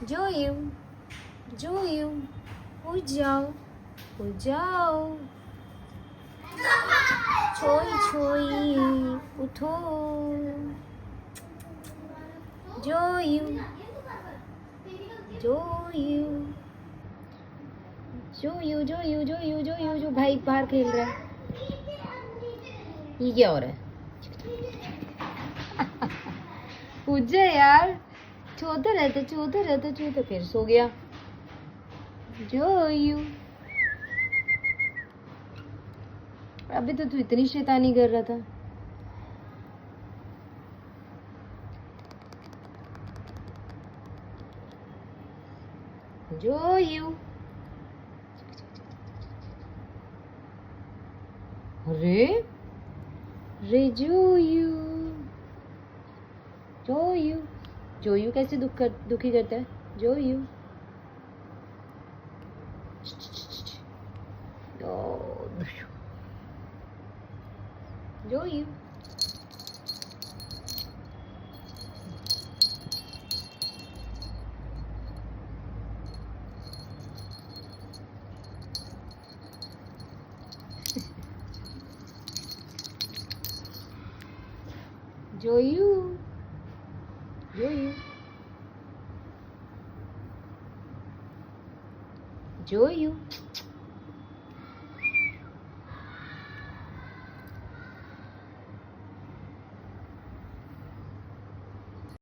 જોયું જોયું ઉઈ જાઓ ઉઈ જાઓ છોઈ છોઈ ઉઠો જોયું જોયું જોયું જોયું જોયું જોયું जो भाई बाहर खेल रहा है ये क्या हो रहा है उठ जा यार चौथा रहता फिर सो गया जोयू अभी तो तू इतनी शैतानी कर रहा था जोयू अरे रे जोयू जोयू जोयू कैसे दुखी करता है जोयू जोयू जोयू जोयू जोयू